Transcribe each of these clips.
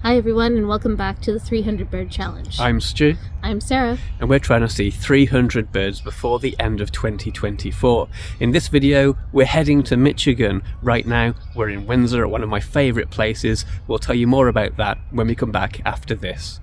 Hi everyone, and welcome back to the 300 Bird Challenge. I'm Stu. I'm Sara. And we're trying to see 300 birds before the end of 2024. In this video, we're heading to Michigan. Right now, we're in Windsor, at one of my favourite places. We'll tell you more about that when we come back after this.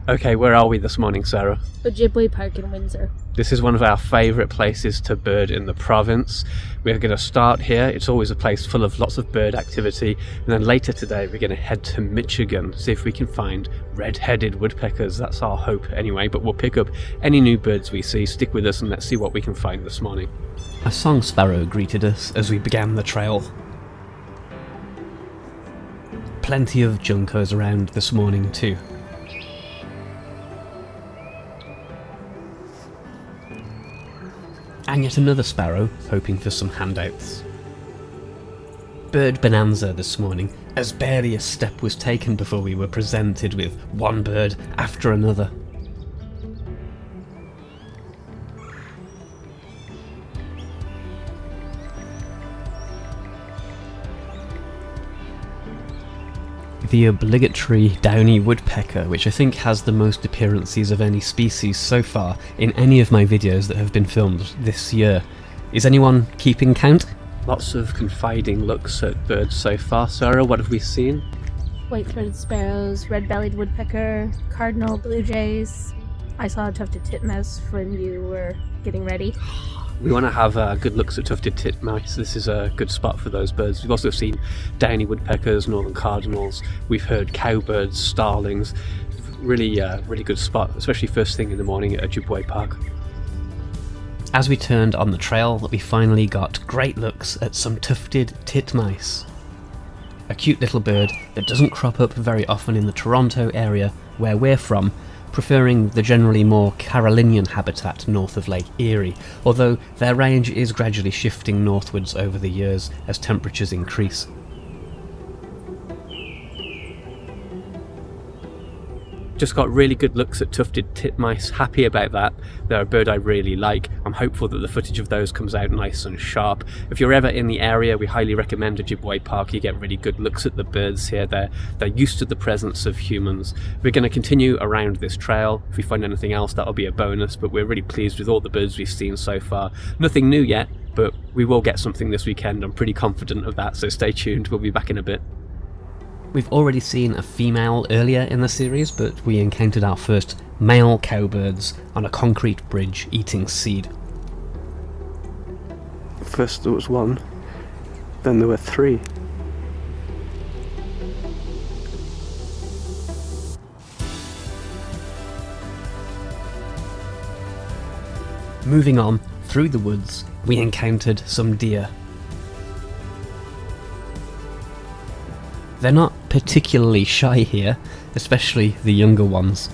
Okay, where are we this morning, Sara? Ojibway Park in Windsor. This is one of our favourite places to bird in the province. We're going to start here. It's always a place full of lots of bird activity. And then later today, we're going to head to Michigan, see if we can find red-headed woodpeckers. That's our hope anyway, but we'll pick up any new birds we see. Stick with us and let's see what we can find this morning. A song sparrow greeted us as we began the trail. Plenty of juncos around this morning too. And yet another sparrow, hoping for some handouts. Bird bonanza this morning, as barely a step was taken before we were presented with one bird after another. The obligatory downy woodpecker, which I think has the most appearances of any species so far in any of my videos that have been filmed this year. Is anyone keeping count? Lots of confiding looks at birds so far. Sara, what have we seen? White-throated sparrows, red-bellied woodpecker, cardinal blue jays. I saw a tufted titmouse when you were getting ready. We want to have good looks at tufted titmice. This is a good spot for those birds. We've also seen downy woodpeckers, northern cardinals. We've heard cowbirds, starlings. Really good spot, especially first thing in the morning at Ojibway Park. As we turned on the trail, we finally got great looks at some tufted titmice. A cute little bird that doesn't crop up very often in the Toronto area where we're from, preferring the generally more Carolinian habitat north of Lake Erie, although their range is gradually shifting northwards over the years as temperatures increase. Just got really good looks at tufted titmice, happy about that. They're a bird I really like. I'm hopeful that the footage of those comes out nice and sharp. If you're ever in the area, we highly recommend Ojibway Park. You get really good looks at the birds here. They're used to the presence of humans. We're going to continue around this trail. If we find anything else, that'll be a bonus, but we're really pleased with all the birds we've seen so far. Nothing new yet, but we will get something this weekend. I'm pretty confident of that, so stay tuned. We'll be back in a bit. We've already seen a female earlier in the series, but we encountered our first male cowbirds on a concrete bridge eating seed. First there was one, then there were three. Moving on through the woods, we encountered some deer. They're not particularly shy here, especially the younger ones.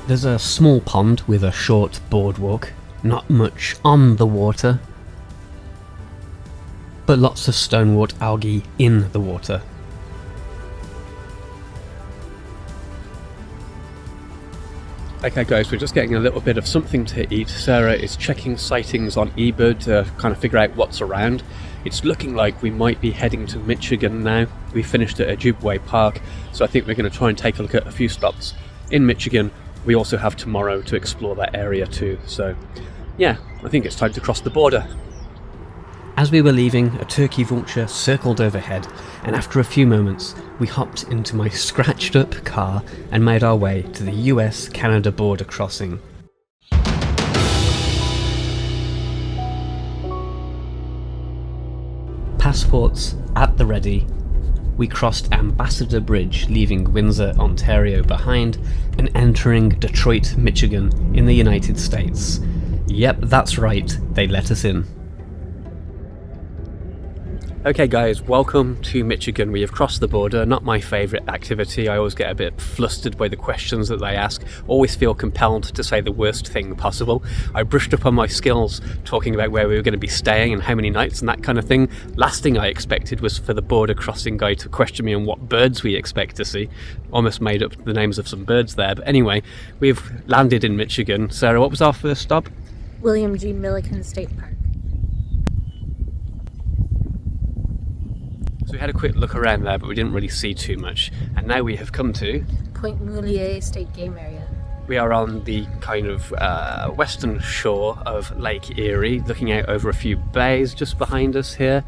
There's a small pond with a short boardwalk, not much on the water, but lots of stonewort algae in the water. Okay guys, we're just getting a little bit of something to eat. Sara is checking sightings on eBird to kind of figure out what's around. It's looking like we might be heading to Michigan now. We finished at Ojibway Park, so I think we're going to try and take a look at a few stops in Michigan. We also have tomorrow to explore that area too, so yeah, I think it's time to cross the border. As we were leaving, a turkey vulture circled overhead, and after a few moments, we hopped into my scratched-up car and made our way to the US-Canada border crossing. Passports at the ready, we crossed Ambassador Bridge, leaving Windsor, Ontario behind, and entering Detroit, Michigan in the United States. Yep, that's right, they let us in. Okay guys, welcome to Michigan. We have crossed the border, not my favourite activity. I always get a bit flustered by the questions that they ask, always feel compelled to say the worst thing possible. I brushed up on my skills talking about where we were going to be staying and how many nights and that kind of thing. Last thing I expected was for the border crossing guy to question me on what birds we expect to see. Almost made up the names of some birds there, but anyway, we've landed in Michigan. Sarah, what was our first stop? William G. Milliken State Park. So we had a quick look around there, but we didn't really see too much. And now we have come to... Point Mulier State Game Area. We are on the kind of western shore of Lake Erie, looking out over a few bays just behind us here.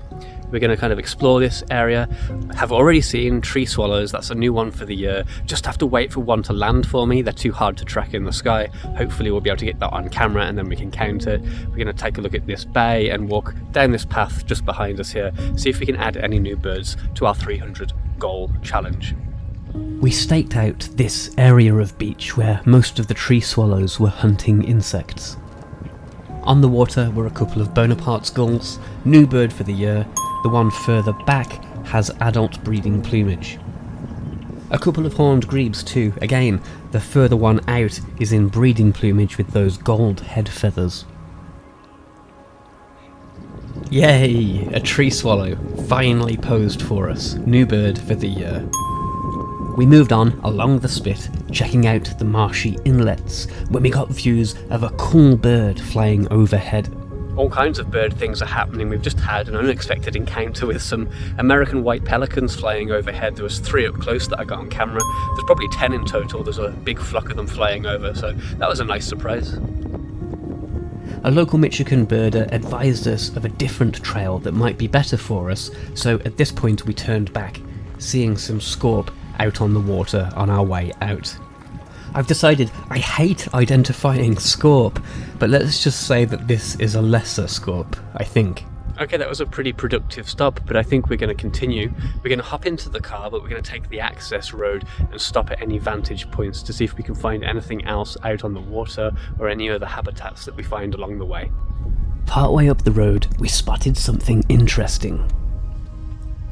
We're going to kind of explore this area. Have already seen tree swallows, that's a new one for the year. Just have to wait for one to land for me, they're too hard to track in the sky. Hopefully we'll be able to get that on camera and then we can count it. We're going to take a look at this bay and walk down this path just behind us here, see if we can add any new birds to our 300 goal challenge. We staked out this area of beach where most of the tree swallows were hunting insects. On the water were a couple of Bonaparte's gulls, new bird for the year. The one further back has adult breeding plumage. A couple of horned grebes too. Again, the further one out is in breeding plumage with those gold head feathers. Yay! A tree swallow finally posed for us. New bird for the year. We moved on along the spit, checking out the marshy inlets, when we got views of a cool bird flying overhead. All kinds of bird things are happening. We've just had an unexpected encounter with some American white pelicans flying overhead. There was 3 up close that I got on camera. There's probably 10 in total. There's a big flock of them flying over, so that was a nice surprise. A local Michigan birder advised us of a different trail that might be better for us, so at this point we turned back, seeing some scorp out on the water on our way out. I've decided I hate identifying scorp, but let's just say that this is a lesser scorp, I think. Okay, that was a pretty productive stop, but I think we're going to continue. We're going to hop into the car, but we're going to take the access road and stop at any vantage points to see if we can find anything else out on the water or any other habitats that we find along the way. Partway up the road, we spotted something interesting.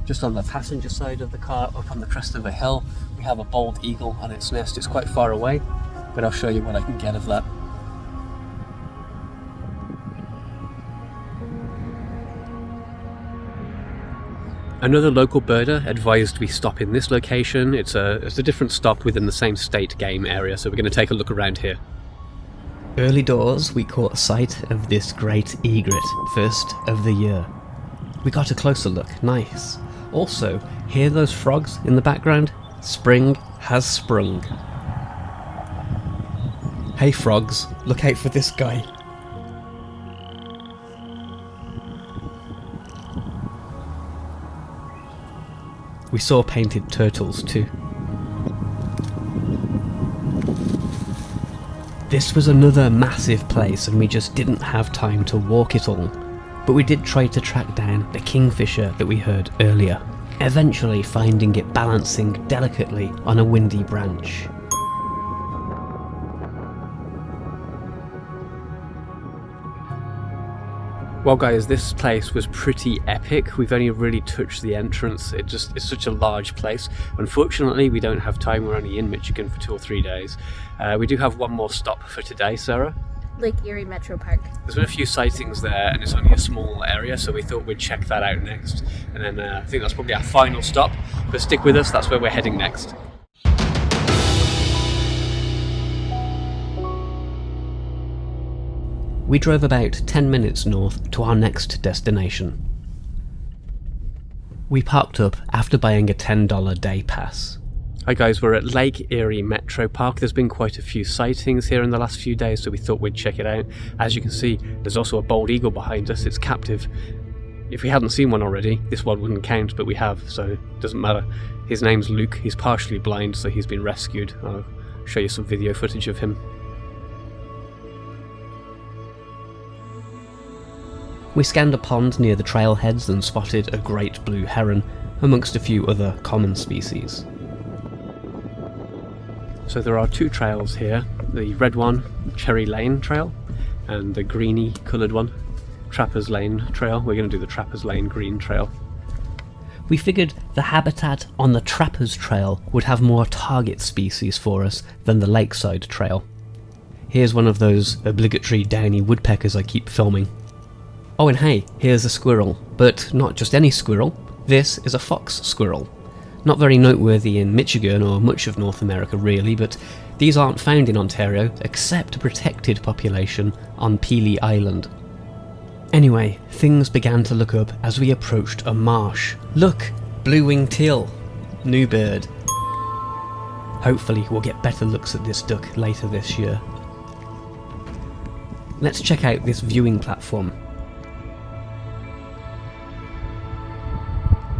Just on the passenger side of the car, up on the crest of a hill, we have a bald eagle on its nest. It's quite far away, but I'll show you what I can get of that. Another local birder advised we stop in this location. It's a different stop within the same state game area, so we're going to take a look around here. Early doors, we caught sight of this great egret, first of the year. We got a closer look, nice. Also, hear those frogs in the background? Spring has sprung. Hey frogs, look out for this guy. We saw painted turtles too. This was another massive place and we just didn't have time to walk it all. But we did try to track down the kingfisher that we heard earlier, eventually finding it balancing delicately on a windy branch. Well guys, this place was pretty epic. We've only really touched the entrance. It's such a large place. Unfortunately, we don't have time. We're only in Michigan for 2 or 3 days. We do have one more stop for today, Sarah. Lake Erie Metro Park. There's been a few sightings there and it's only a small area, so we thought we'd check that out next. And then I think that's probably our final stop, but stick with us, that's where we're heading next. We drove about 10 minutes north to our next destination. We parked up after buying a $10 day pass. Hi guys, we're at Lake Erie Metro Park. There's been quite a few sightings here in the last few days, so we thought we'd check it out. As you can see, there's also a bald eagle behind us. It's captive. If we hadn't seen one already, this one wouldn't count, but we have, so it doesn't matter. His name's Luke. He's partially blind, so he's been rescued. I'll show you some video footage of him. We scanned a pond near the trailheads and spotted a great blue heron, amongst a few other common species. So there are 2 trails here, the red one, Cherry Lane Trail, and the greeny coloured one, Trappers Lane trail. We're going to do the Trappers Lane Green Trail. We figured the habitat on the Trappers Trail would have more target species for us than the Lakeside Trail. Here's one of those obligatory downy woodpeckers I keep filming. Oh, and hey, here's a squirrel, but not just any squirrel. This is a fox squirrel. Not very noteworthy in Michigan or much of North America really, but these aren't found in Ontario except a protected population on Pelee Island. Anyway, things began to look up as we approached a marsh. Look! Blue-winged teal. New bird. Hopefully we'll get better looks at this duck later this year. Let's check out this viewing platform.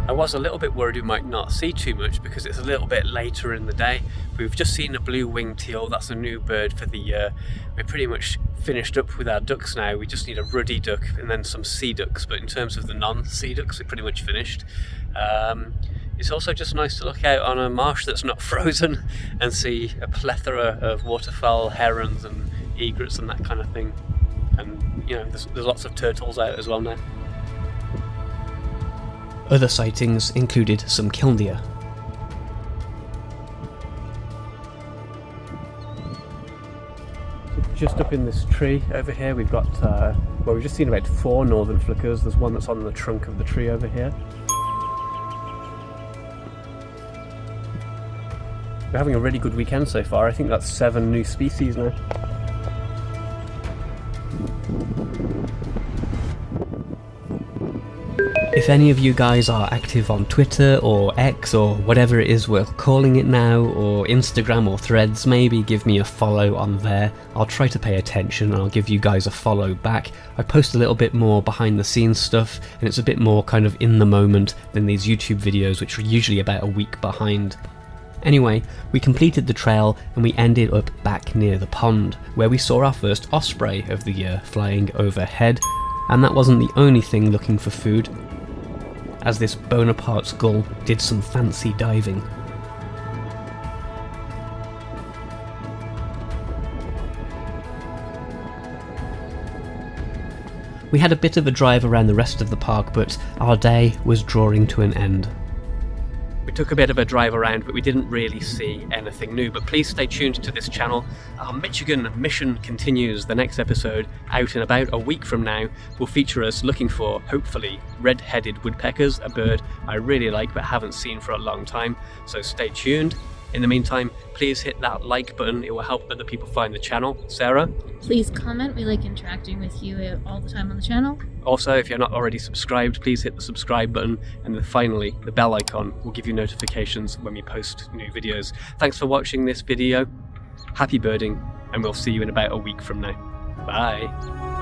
I was a little bit worried we might not see too much because it's a little bit later in the day. We've just seen a blue-winged teal, that's a new bird for the year. We're pretty much finished up with our ducks now. We just need a ruddy duck and then some sea ducks, but in terms of the non-sea ducks, we're pretty much finished. It's also just nice to look out on a marsh that's not frozen and see a plethora of waterfowl, herons and egrets and that kind of thing. And you know, there's lots of turtles out as well now. Other sightings included some killdeer. Just up in this tree over here we've got, we've just seen about 4 northern flickers. There's one that's on the trunk of the tree over here. We're having a really good weekend so far. I think that's 7 new species now. If any of you guys are active on Twitter or X or whatever it is we're calling it now, or Instagram or Threads, maybe give me a follow on there. I'll try to pay attention and I'll give you guys a follow back. I post a little bit more behind the scenes stuff and it's a bit more kind of in the moment than these YouTube videos, which are usually about a week behind. Anyway, we completed the trail and we ended up back near the pond, where we saw our first osprey of the year flying overhead, and that wasn't the only thing looking for food, as this Bonaparte's gull did some fancy diving. We had a bit of a drive around the rest of the park, but our day was drawing to an end. We took a bit of a drive around, but we didn't really see anything new. But please stay tuned to this channel. Our Michigan mission continues. The next episode, out in about a week from now, will feature us looking for, hopefully, red-headed woodpeckers, a bird I really like but haven't seen for a long time. So stay tuned. In the meantime, please hit that like button. It will help other people find the channel. Sarah? Please comment. We like interacting with you all the time on the channel. Also, if you're not already subscribed, please hit the subscribe button, and then finally, the bell icon will give you notifications when we post new videos. Thanks for watching this video. Happy birding, and we'll see you in about a week from now. Bye.